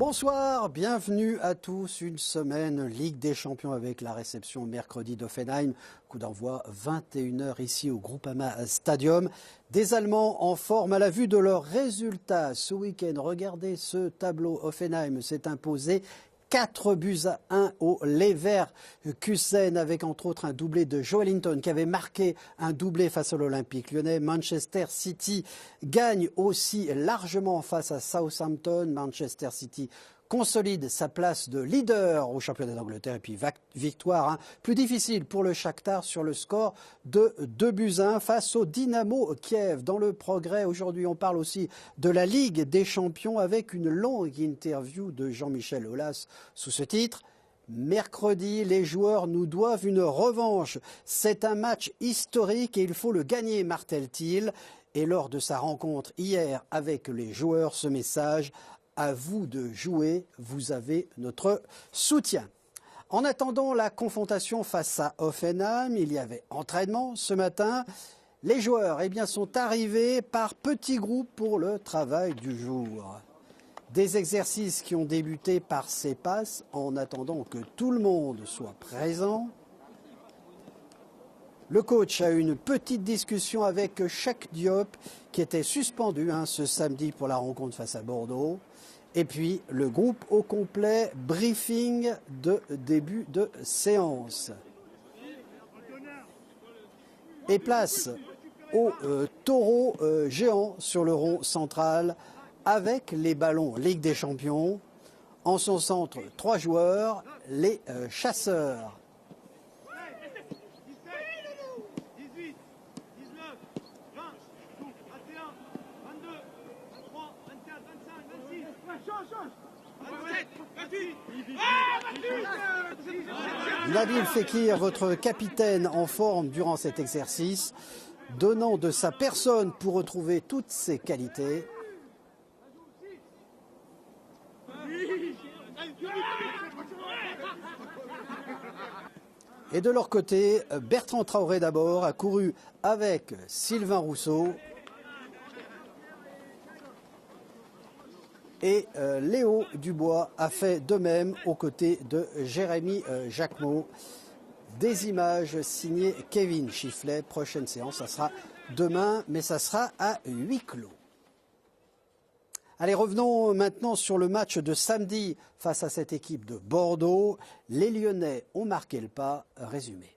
Bonsoir, bienvenue à tous. Une semaine Ligue des Champions avec la réception mercredi d'Offenheim. Coup d'envoi 21h ici au Groupama Stadium. Des Allemands en forme à la vue de leurs résultats ce week-end. Regardez ce tableau. Offenheim s'est imposé 4-1 au Leverkusen avec entre autres un doublé de Joelinton qui avait marqué un doublé face à l'Olympique Lyonnais. Manchester City gagne aussi largement face à Southampton. Manchester City consolide sa place de leader au championnat d'Angleterre et puis victoire plus difficile pour le Shakhtar sur le score de 2-1 face au Dynamo Kiev. Dans le progrès, aujourd'hui, on parle aussi de la Ligue des Champions avec une longue interview de Jean-Michel Aulas sous ce titre. Mercredi, les joueurs nous doivent une revanche. C'est un match historique et il faut le gagner, martèle-t-il. Et lors de sa rencontre hier avec les joueurs, ce message: à vous de jouer, vous avez notre soutien. En attendant la confrontation face à Offenheim, il y avait entraînement ce matin. Les joueurs sont arrivés par petits groupes pour le travail du jour. Des exercices qui ont débuté par ces passes en attendant que tout le monde soit présent. Le coach a eu une petite discussion avec Cheikh Diop qui était suspendu ce samedi pour la rencontre face à Bordeaux. Et puis le groupe au complet, briefing de début de séance. Et place au taureau géant sur le rond central avec les ballons Ligue des Champions. En son centre, 3 joueurs, les chasseurs. Nabil Fekir, votre capitaine en forme durant cet exercice, donnant de sa personne pour retrouver toutes ses qualités. Et de leur côté, Bertrand Traoré d'abord a couru avec Sylvain Rousseau. Et Léo Dubois a fait de même aux côtés de Jérémy Jacquemot. Des images signées Kevin Chifflet. Prochaine séance, ça sera demain, mais ça sera à huis clos. Allez, revenons maintenant sur le match de samedi face à cette équipe de Bordeaux. Les Lyonnais ont marqué le pas. Résumé.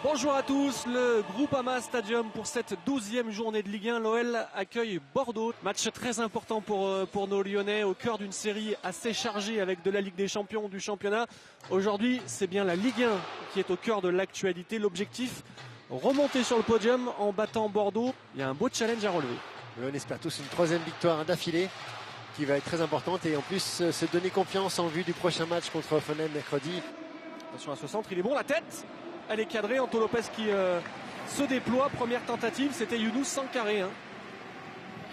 Bonjour à tous, le Groupama Stadium pour cette 12e journée de Ligue 1. L'OL accueille Bordeaux. Match très important pour nos Lyonnais au cœur d'une série assez chargée avec de la Ligue des Champions, du championnat. Aujourd'hui, c'est bien la Ligue 1 qui est au cœur de l'actualité. L'objectif, remonter sur le podium en battant Bordeaux. Il y a un beau challenge à relever. On espère tous une 3e victoire d'affilée qui va être très importante et en plus se donner confiance en vue du prochain match contre Offenheim mercredi. Attention à ce centre, il est bon, la tête. Elle est cadrée, Anto Lopez qui se déploie. Première tentative, c'était Younous Sankaré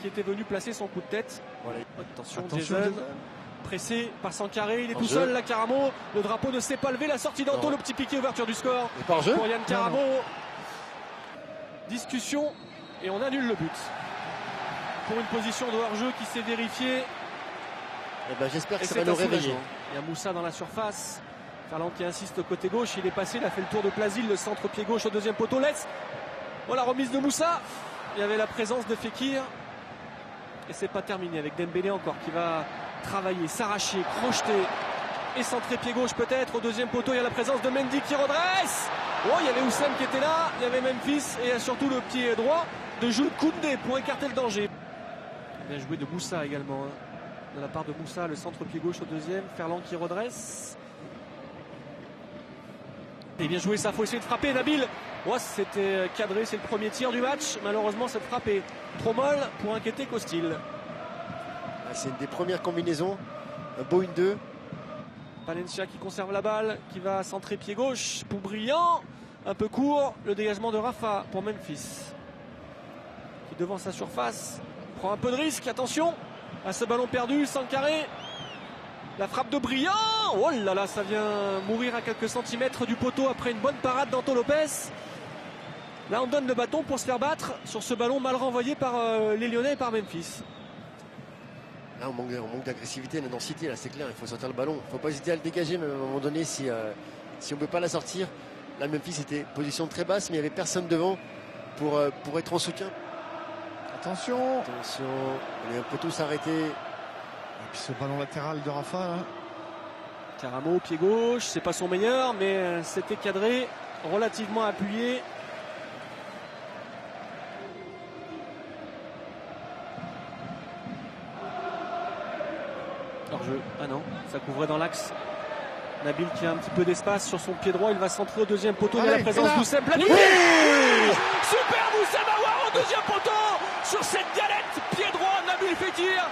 qui était venu placer son coup de tête. Voilà. Attention Jason, pressé par Sankaré, il est tout seul là, Karamo. Le drapeau ne s'est pas levé, la sortie d'Anto, le petit piqué, ouverture du score pour Yann Karamo. Discussion et on annule le but. Pour une position de hors-jeu qui s'est vérifiée. J'espère que ça va nous réveiller. Il y a Moussa dans la surface. Ferland qui insiste côté gauche, il est passé, il a fait le tour de Plasil, le centre pied gauche au deuxième poteau, laisse. Oh, la remise de Moussa. Il y avait la présence de Fekir. Et c'est pas terminé avec Dembélé encore qui va travailler, s'arracher, crocheter et centrer pied gauche peut-être. Au deuxième poteau, il y a la présence de Mendy qui redresse. Oh, il y avait Oussem qui était là, il y avait Memphis et il y a surtout le pied droit de Jules Koundé pour écarter le danger. Bien joué de Moussa également. De la part de Moussa, le centre pied gauche au deuxième. Ferland qui redresse. Et bien joué, ça faut essayer de frapper. Nabil, c'était cadré, c'est le premier tir du match. Malheureusement, cette frappe est trop molle pour inquiéter Costil. C'est une des premières combinaisons. Beau une 2. Valencia qui conserve la balle, qui va centrer pied gauche pour Brillant. Un peu court, le dégagement de Rafa pour Memphis. Qui devant sa surface, prend un peu de risque. Attention à ce ballon perdu, Sankaré. La frappe de Brillant. Oh là là, ça vient mourir à quelques centimètres du poteau après une bonne parade d'Anto Lopez. Là, on donne le bâton pour se faire battre sur ce ballon mal renvoyé par les Lyonnais et par Memphis. Là, on manque d'agressivité, d'intensité, là, c'est clair. Il faut sortir le ballon. Il ne faut pas hésiter à le dégager, même à un moment donné, si on ne peut pas la sortir. Là, Memphis était position très basse, mais il n'y avait personne devant pour être en soutien. Attention. On est un peu tous arrêtés. Et puis ce ballon latéral de Rafa, là. Karamo, pied gauche, c'est pas son meilleur, mais c'était cadré, relativement appuyé. Hors-jeu, ah non, ça couvrait dans l'axe. Nabil qui a un petit peu d'espace sur son pied droit, il va centrer au deuxième poteau, il y a la présence d'Oussem planifiée. Super Oussem Aouar au deuxième poteau sur cette galette, pied droit, Nabil Fekir.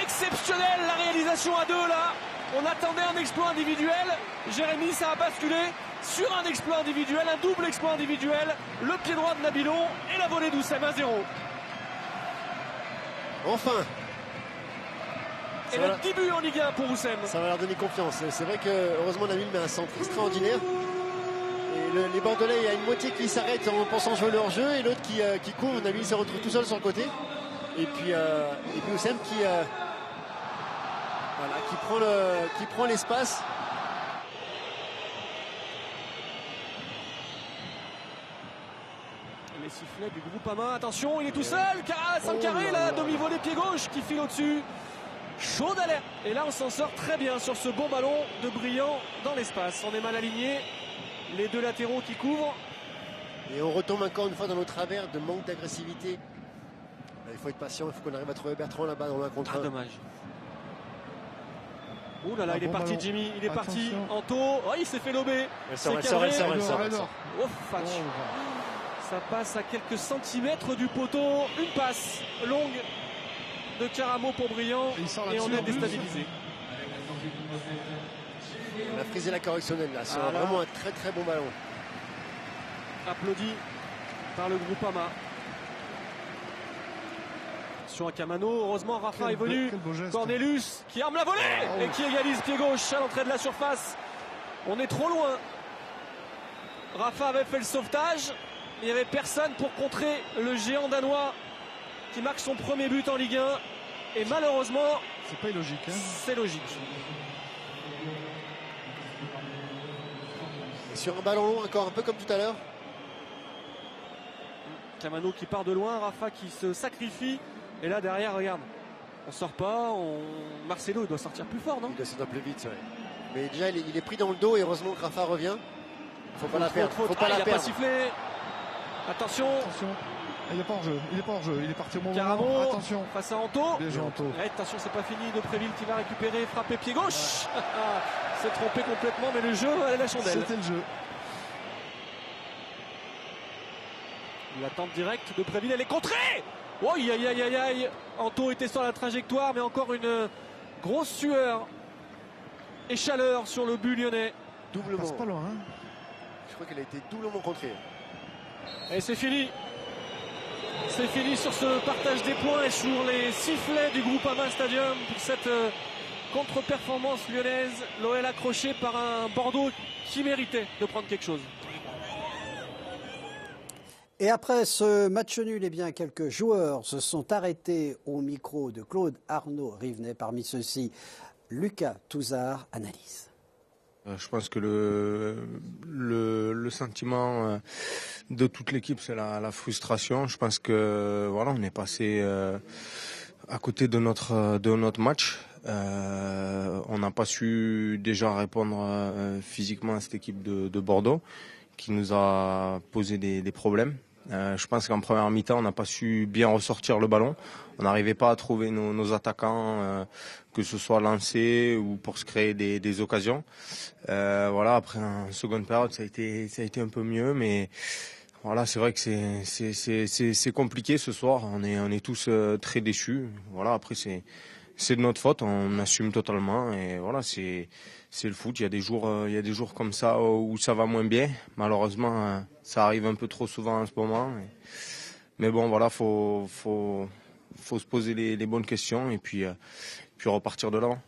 Exceptionnel la réalisation à deux là. On attendait un exploit individuel. Jérémy, ça a basculé sur un exploit individuel, un double exploit individuel. Le pied droit de Nabilon et la volée d'Oussem 1-0. Enfin. Et le début en Ligue 1 pour Oussem. Ça va leur donner confiance. C'est vrai que heureusement Nabil met un centre extraordinaire. Et les Bordelais, il y a une moitié qui s'arrête en pensant jouer leur jeu et l'autre qui court. Nabil se retrouve tout seul sur le côté. Et puis Oussem qui prend l'espace. Les sifflets du Groupama. Attention, il est tout seul. Sankaré, là, demi-volée pied gauche qui file au-dessus. Chaud d'alerte. Et là, on s'en sort très bien sur ce bon ballon de Brillant dans l'espace. On est mal aligné. Les deux latéraux qui couvrent. Et on retombe encore une fois dans nos travers de manque d'agressivité. Il faut être patient. Il faut qu'on arrive à trouver Bertrand là-bas dans la contre. Dommage. Ouh là là, il est parti Jimmy, il est parti Anto, oh, il s'est fait lober. Elle sort. Oh, ça passe à quelques centimètres du poteau, une passe longue de Karamo pour Brillant et on est déstabilisé. On a frisé la correctionnelle là, c'est vraiment un très très bon ballon. Applaudi par le Groupama. Sur un Camano, heureusement Rafa est venu. Cornelius qui arme la volée et qui égalise pied gauche à l'entrée de la surface. On est trop loin. Rafa avait fait le sauvetage. Il n'y avait personne pour contrer le géant danois qui marque son premier but en Ligue 1. Et malheureusement, c'est pas illogique. C'est logique. Et sur un ballon long, encore un peu comme tout à l'heure. Camano qui part de loin, Rafa qui se sacrifie. Et là derrière, regarde, on sort pas, Marcelo il doit sortir plus fort, non? Il doit sortir plus vite, ouais. Mais déjà il est pris dans le dos et heureusement que Rafa revient. Faut pas la perdre. Faut pas la perdre. Il a pas sifflé. Attention. Il n'est pas hors-jeu, il est parti au moment. Karamo, attention. Face à Anto. Bien joué, Anto. Attention, c'est pas fini. Depréville qui va récupérer, frapper pied gauche. C'est trompé complètement, mais le jeu allait la chandelle. C'était le jeu. La tente directe, Depréville, elle est contrée. Oh, aïe, aïe, aïe, aïe. Anto était sur la trajectoire, mais encore une grosse sueur et chaleur sur le but lyonnais. Doublement. Passe pas loin, hein. Je crois qu'elle a été doublement contrée. Et c'est fini. C'est fini sur ce partage des points et sur les sifflets du Groupama Stadium pour cette contre-performance lyonnaise. L'OL accroché par un Bordeaux qui méritait de prendre quelque chose. Et après ce match nul, eh bien, quelques joueurs se sont arrêtés au micro de Claude Arnaud Rivenet. Parmi ceux-ci, Lucas Touzard analyse. Je pense que le sentiment de toute l'équipe, c'est la frustration. Je pense que voilà, on est passé à côté de notre match. On n'a pas su déjà répondre physiquement à cette équipe de Bordeaux qui nous a posé des problèmes. Je pense qu'en première mi-temps, on n'a pas su bien ressortir le ballon. On n'arrivait pas à trouver nos attaquants, que ce soit lancés ou pour se créer des occasions. Voilà, après en seconde période, ça a été un peu mieux, mais voilà, c'est vrai que c'est compliqué ce soir. On est tous très déçus. Voilà, après c'est de notre faute, on assume totalement et voilà, c'est le foot. Il y a des jours comme ça où ça va moins bien. Malheureusement, ça arrive un peu trop souvent en ce moment. Mais bon, voilà, faut se poser les bonnes questions et puis repartir de l'avant.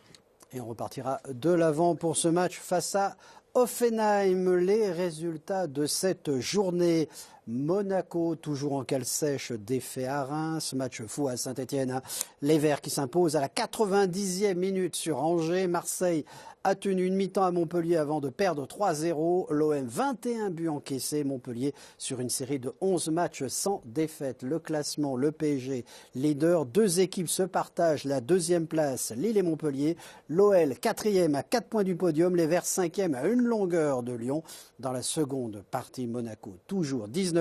Et on repartira de l'avant pour ce match face à Hoffenheim. Les résultats de cette journée. Monaco, toujours en cale sèche, défait à Reims. Match fou à Saint-Etienne. Les Verts qui s'imposent à la 90e minute sur Angers. Marseille a tenu une mi-temps à Montpellier avant de perdre 3-0. L'OM, 21 buts encaissés. Montpellier sur une série de 11 matchs sans défaite. Le classement, le PSG leader. 2 équipes se partagent la 2e place, Lille et Montpellier. L'OL, 4e à 4 points du podium. Les Verts, 5e à une longueur de Lyon. Dans la seconde partie, Monaco, toujours 19e.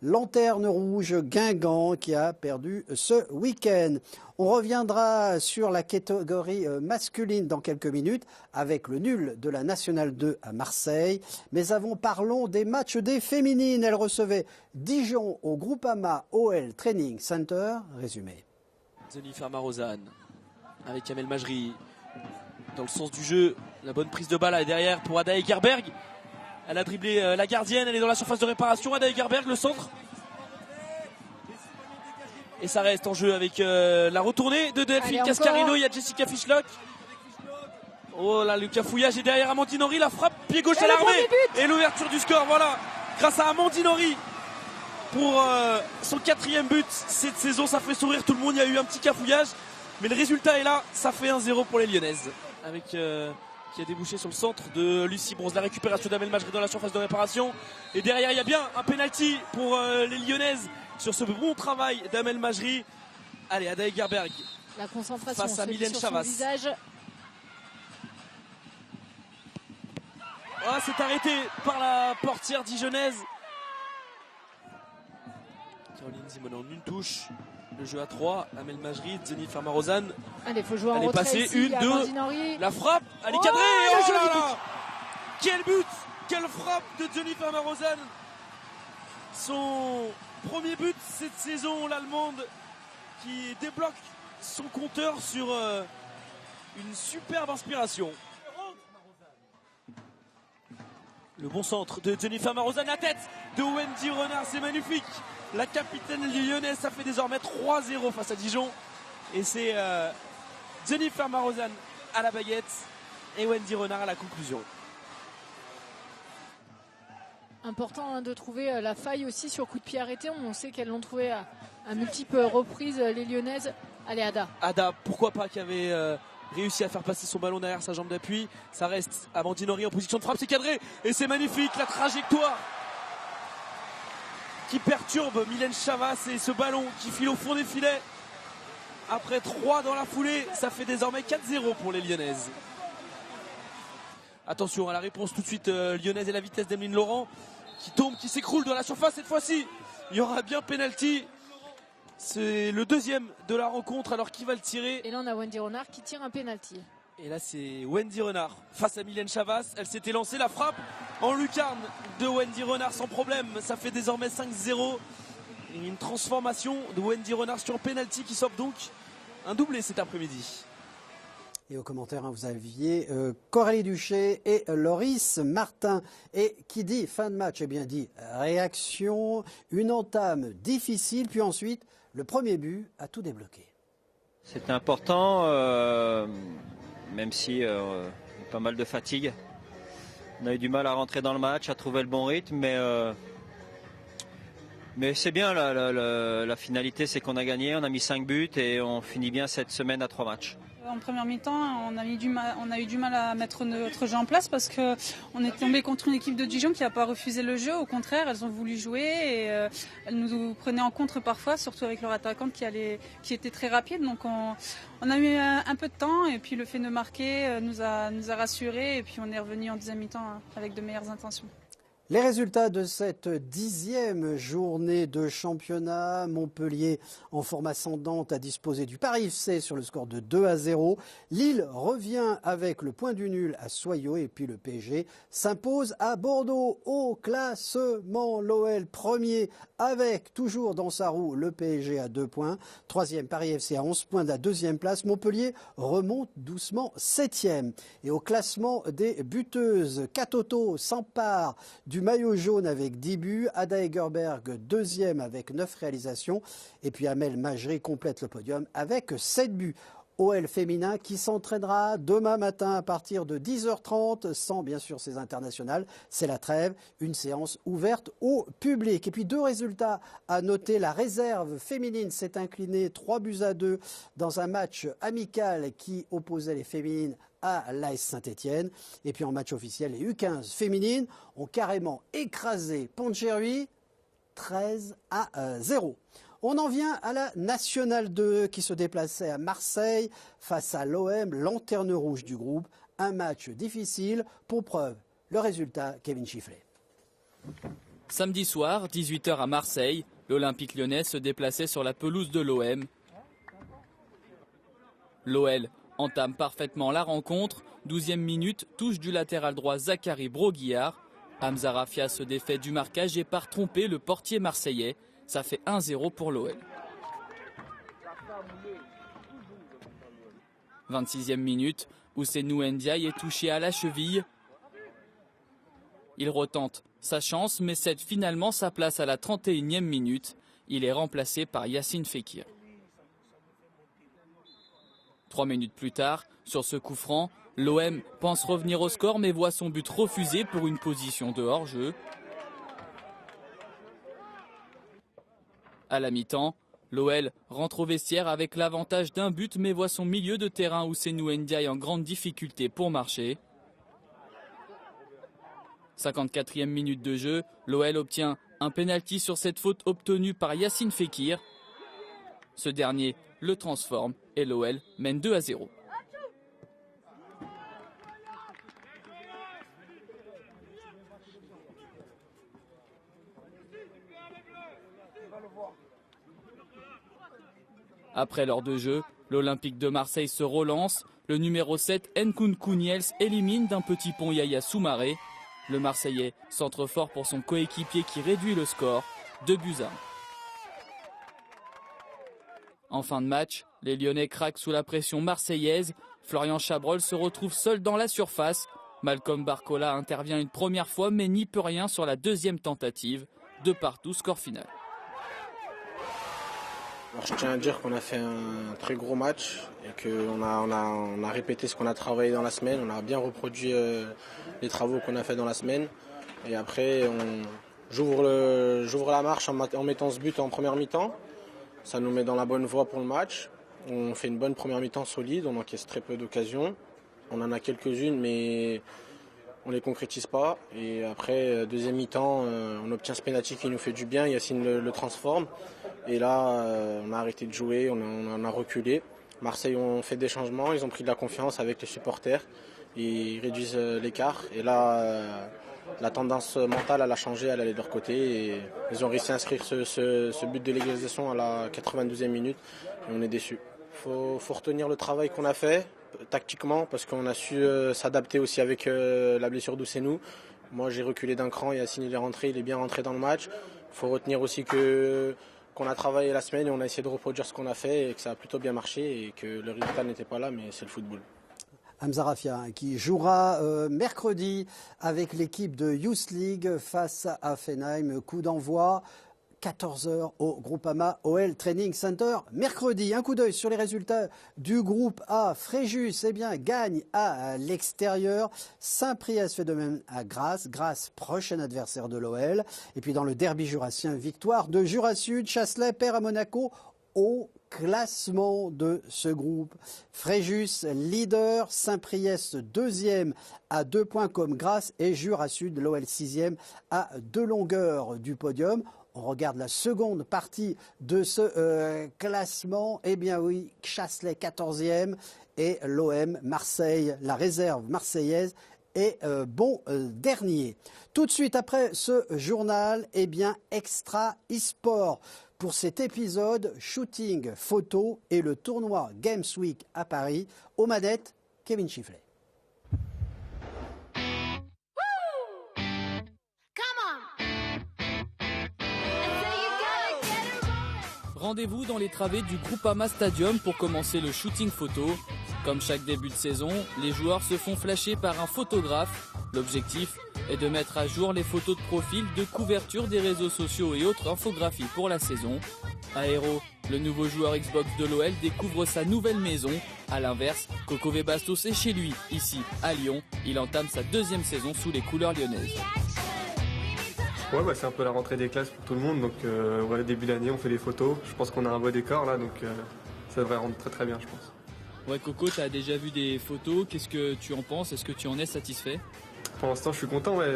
Lanterne rouge, Guingamp qui a perdu ce week-end. On reviendra sur la catégorie masculine dans quelques minutes avec le nul de la Nationale 2 à Marseille. Mais avant, parlons des matchs des féminines. Elles recevaient Dijon au Groupama OL Training Center. Résumé. Jennifer Marozan avec Amel Majri dans le sens du jeu. La bonne prise de balle est derrière pour Ada Egerberg. Elle a dribblé la gardienne, elle est dans la surface de réparation. Ada Egerberg, le centre. Et ça reste en jeu avec la retournée de Delphine Cascarino. Il y a Jessica Fischlock. Oh là, le cafouillage est derrière Amandine Henry. La frappe, pied gauche à l'armée. Et l'ouverture du score, voilà. Grâce à Amandine Henry pour son 4e but cette saison. Ça fait sourire tout le monde. Il y a eu un petit cafouillage. Mais le résultat est là. Ça fait 1-0 pour les Lyonnaises. Avec... qui a débouché sur le centre de Lucie Bronze. La récupération d'Amel Majri dans la surface de réparation. Et derrière, il y a bien un penalty pour les Lyonnaises sur ce bon travail d'Amel Majri. Allez, Ada Egerberg. La concentration face à Mylène Chavas. Oh, c'est arrêté par la portière dijonnaise. Caroline Zimon en une touche. Le jeu à 3, Amel Majri, Jennifer Marozan. Allez, faut jouer en elle est retrait passée, ici, 1, 2, la frappe, elle est cadrée. Oh là là, quel but, quelle frappe de Jennifer Marozan. Son premier but cette saison, l'Allemande qui débloque son compteur sur une superbe inspiration. Le bon centre de Jennifer Marozan, la tête de Wendy Renard, c'est magnifique. La capitaine lyonnaise, ça fait désormais 3-0 face à Dijon. Et c'est Jennifer Marozan à la baguette et Wendy Renard à la conclusion. Important de trouver la faille aussi sur coup de pied arrêté. On sait qu'elles l'ont trouvé à multiples reprises, les Lyonnaises. Allez, Ada. Ada, pourquoi pas, qui avait réussi à faire passer son ballon derrière sa jambe d'appui. Ça reste Amandine Henry en position de frappe, c'est cadré. Et c'est magnifique, la trajectoire qui perturbe Mylène Chavas et ce ballon qui file au fond des filets. Après 3 dans la foulée, ça fait désormais 4-0 pour les Lyonnaises. Attention à la réponse tout de suite lyonnaise et la vitesse d'Emeline Laurent qui tombe, qui s'écroule dans la surface cette fois-ci. Il y aura bien penalty. C'est le 2e de la rencontre, alors qui va le tirer? Et là on a Wendy Renard qui tire un penalty. Et là c'est Wendy Renard face à Mylène Chavas. Elle s'était lancée, la frappe en lucarne de Wendy Renard sans problème. Ça fait désormais 5-0. Et une transformation de Wendy Renard sur un penalty qui s'offre donc un doublé cet après-midi. Et au commentaire, vous aviez Coralie Duché et Loris Martin. Et qui dit fin de match, eh bien dit réaction, une entame difficile, puis ensuite le premier but a tout débloqué. C'était important, même si pas mal de fatigue. On a eu du mal à rentrer dans le match, à trouver le bon rythme, mais c'est bien, la finalité c'est qu'on a gagné, on a mis 5 buts et on finit bien cette semaine à 3 matchs. En première mi-temps, on a eu du mal à mettre notre jeu en place parce qu'on est tombé contre une équipe de Dijon qui n'a pas refusé le jeu. Au contraire, elles ont voulu jouer et elles nous prenaient en contre parfois, surtout avec leur attaquante qui était très rapide. Donc on a eu un peu de temps et puis le fait de marquer nous a rassurés et puis on est revenu en deuxième mi-temps avec de meilleures intentions. Les résultats de cette 10e journée de championnat, Montpellier en forme ascendante a disposé du Paris FC sur le score de 2-0. Lille revient avec le point du nul à Soyaux et puis le PSG s'impose à Bordeaux au classement. L'OL premier avec toujours dans sa roue le PSG à 2 points. 3e Paris FC à 11 points de la 2e place. Montpellier remonte doucement 7e. Et au classement des buteuses, Katoto s'empare du maillot jaune avec 10 buts, Ada Egerberg 2e avec 9 réalisations et puis Amel Majri complète le podium avec 7 buts. OL féminin qui s'entraînera demain matin à partir de 10h30 sans bien sûr ses internationales. C'est la trêve, une séance ouverte au public. Et puis 2 résultats à noter. La réserve féminine s'est inclinée 3-2 dans un match amical qui opposait les féminines à l'AS Saint-Etienne. Et puis en match officiel, les U15 féminines ont carrément écrasé Poncherry 13-0. On en vient à la Nationale 2 qui se déplaçait à Marseille face à l'OM, lanterne rouge du groupe. Un match difficile. Pour preuve, le résultat, Kevin Chifflet. Samedi soir, 18h à Marseille, l'Olympique lyonnais se déplaçait sur la pelouse de l'OM. L'OL entame parfaitement la rencontre. 12e minute, touche du latéral droit Zachary Broguillard. Hamza Raffia se défait du marquage et part tromper le portier marseillais. Ça fait 1-0 pour l'OL. 26e minute, Ousseynou Ndiaye est touché à la cheville. Il retente sa chance, mais cède finalement sa place à la 31e minute. Il est remplacé par Yacine Fekir. 3 minutes plus tard, sur ce coup franc, l'OM pense revenir au score mais voit son but refusé pour une position de hors-jeu. À la mi-temps, l'OL rentre au vestiaire avec l'avantage d'un but mais voit son milieu de terrain Ousseynou Ndiaye en grande difficulté pour marcher. 54e minute de jeu, l'OL obtient un pénalty sur cette faute obtenue par Yacine Fekir. Ce dernier le transforme et l'OL mène 2-0. Après l'heure de jeu, l'Olympique de Marseille se relance. Le numéro 7, Nkunku Niels, élimine d'un petit pont Yaya Soumaré. Le Marseillais centre fort pour son coéquipier qui réduit le score, 2-1. En fin de match, les Lyonnais craquent sous la pression marseillaise. Florian Chabrol se retrouve seul dans la surface. Malcolm Barcola intervient une première fois mais n'y peut rien sur la deuxième tentative. 2-2, score final. Alors, je tiens à dire qu'on a fait un très gros match et qu'on a répété ce qu'on a travaillé dans la semaine. On a bien reproduit les travaux qu'on a fait dans la semaine. Et après, j'ouvre la marche en mettant ce but en première mi-temps. Ça nous met dans la bonne voie pour le match. On fait une bonne première mi-temps solide, on encaisse très peu d'occasions. On en a quelques-unes, mais on ne les concrétise pas. Et après, deuxième mi-temps, on obtient ce pénalty qui nous fait du bien. Yacine le transforme. Et là, on a arrêté de jouer, on a reculé. Marseille ont fait des changements, ils ont pris de la confiance avec les supporters. Ils réduisent l'écart. Et là, la tendance mentale, elle a changé, elle allait de leur côté. Et ils ont réussi à inscrire ce but de l'égalisation à la 92e minute. Et on est déçus. Il faut retenir le travail qu'on a fait tactiquement parce qu'on a su s'adapter aussi avec la blessure d'Ousseynou. Moi, j'ai reculé d'un cran, Yacine il est rentré, il est bien rentré dans le match. Il faut retenir aussi qu'on a travaillé la semaine et on a essayé de reproduire ce qu'on a fait et que ça a plutôt bien marché et que le résultat n'était pas là, mais c'est le football. Hamza Raffia qui jouera mercredi avec l'équipe de Youth League face à Offenheim. Coup d'envoi 14h au Groupama OL Training Center. Mercredi, un coup d'œil sur les résultats du groupe A. Fréjus gagne à l'extérieur. Saint-Priest fait de même à Grasse. Grasse, prochain adversaire de l'OL. Et puis dans le derby jurassien, victoire de Jura Sud. Chasselet perd à Monaco au classement de ce groupe. Fréjus, leader. Saint-Priest, deuxième à 2 points comme Grasse. Et Jura Sud, l'OL 6e à 2 longueurs du podium. On regarde la seconde partie de ce classement. Eh bien oui, Chasselet 14e et l'OM Marseille, la réserve marseillaise, est dernier. Tout de suite après ce journal, eh bien Extra eSport. Pour cet épisode, shooting, photo et le tournoi Games Week à Paris. Aux manettes, Kevin Chifflet. Rendez-vous dans les travées du Groupama Stadium pour commencer le shooting photo. Comme chaque début de saison, les joueurs se font flasher par un photographe. L'objectif, est de mettre à jour les photos de profil, de couverture des réseaux sociaux et autres infographies pour la saison. Aero, le nouveau joueur Xbox de l'OL, découvre sa nouvelle maison. A l'inverse, Coco Webastos est chez lui, ici, à Lyon. Il entame sa 2e saison sous les couleurs lyonnaises. Ouais, c'est un peu la rentrée des classes pour tout le monde. Donc, début d'année, on fait des photos. Je pense qu'on a un beau décor là, donc ça devrait rendre très très bien, je pense. Ouais, Coco, tu as déjà vu des photos. Qu'est-ce que tu en penses? Est-ce que tu en es satisfait? Pour l'instant, je suis content. Ouais.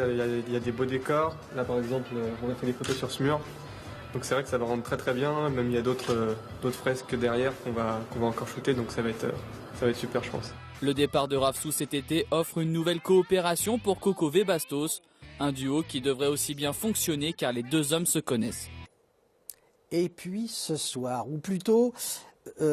Il y a des beaux décors. Là, par exemple, on a fait des photos sur ce mur. Donc c'est vrai que ça va rendre très très bien. Même il y a d'autres fresques derrière qu'on va encore shooter. Donc ça va être super, je pense. Le départ de Rafsou cet été offre une nouvelle coopération pour Coco Webastos. Un duo qui devrait aussi bien fonctionner car les deux hommes se connaissent. Et puis ce soir, ou plutôt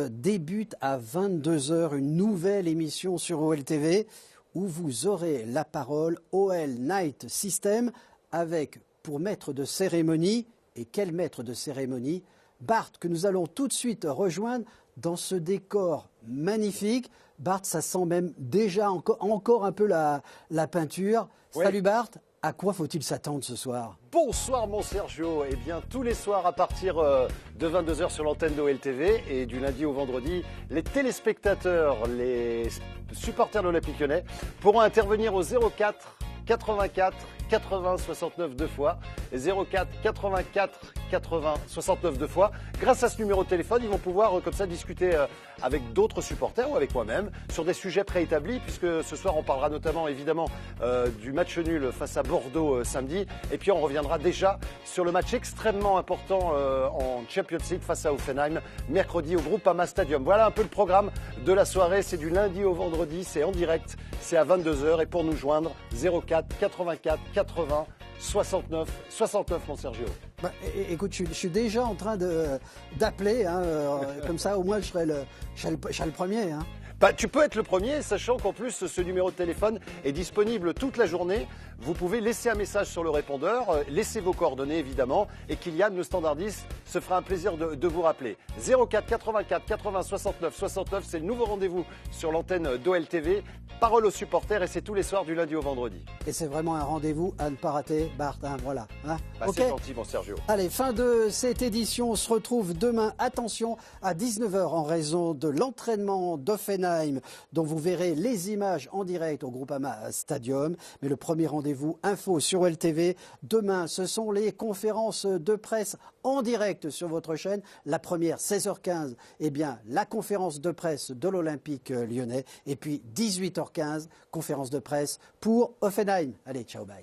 débute à 22h une nouvelle émission sur OL TV où vous aurez la parole OL Night System avec pour maître de cérémonie, et quel maître de cérémonie, Bart, que nous allons tout de suite rejoindre dans ce décor magnifique. Bart, ça sent même déjà encore un peu la peinture. Ouais. Salut Bart. À quoi faut-il s'attendre ce soir? Bonsoir mon Sergio. Eh bien tous les soirs à partir de 22h sur l'antenne d'OL TV et du lundi au vendredi, les téléspectateurs, les supporters de l'Olympique Lyonnais pourront intervenir au 04 84 80 69 deux fois, 04 84 80 69 deux fois. Grâce à ce numéro de téléphone, ils vont pouvoir comme ça discuter avec d'autres supporters ou avec moi-même sur des sujets préétablis, puisque ce soir on parlera notamment évidemment du match nul face à Bordeaux samedi, et puis on reviendra déjà sur le match extrêmement important en Champions League face à Hoffenheim mercredi au Groupama Stadium. Voilà un peu le programme de la soirée, c'est du lundi au vendredi, c'est en direct, c'est à 22h, et pour nous joindre 04 84 80 69 mon Sergio. Écoute, je suis déjà en train d'appeler, hein, comme ça au moins je serai le premier. Hein. Tu peux être le premier, sachant qu'en plus ce numéro de téléphone est disponible toute la journée. Vous pouvez laisser un message sur le répondeur, laisser vos coordonnées évidemment, et Kylian, le standardiste, se fera un plaisir de vous rappeler. 04 84 80 69 69, c'est le nouveau rendez-vous sur l'antenne d'OL TV. Parole aux supporters, et c'est tous les soirs du lundi au vendredi. Et c'est vraiment un rendez-vous à ne pas rater, Bart, hein, voilà. Hein. Okay. C'est gentil mon Sergio. Allez, fin de cette édition, on se retrouve demain, attention, à 19h en raison de l'entraînement d'Offenheim, dont vous verrez les images en direct au Groupama Stadium. Mais le premier rendez-vous info sur OL TV, demain, ce sont les conférences de presse en direct sur votre chaîne. La première, 16h15, eh bien, la conférence de presse de l'Olympique Lyonnais. Et puis, 18h15, conférence de presse pour Hoffenheim. Allez, ciao, bye.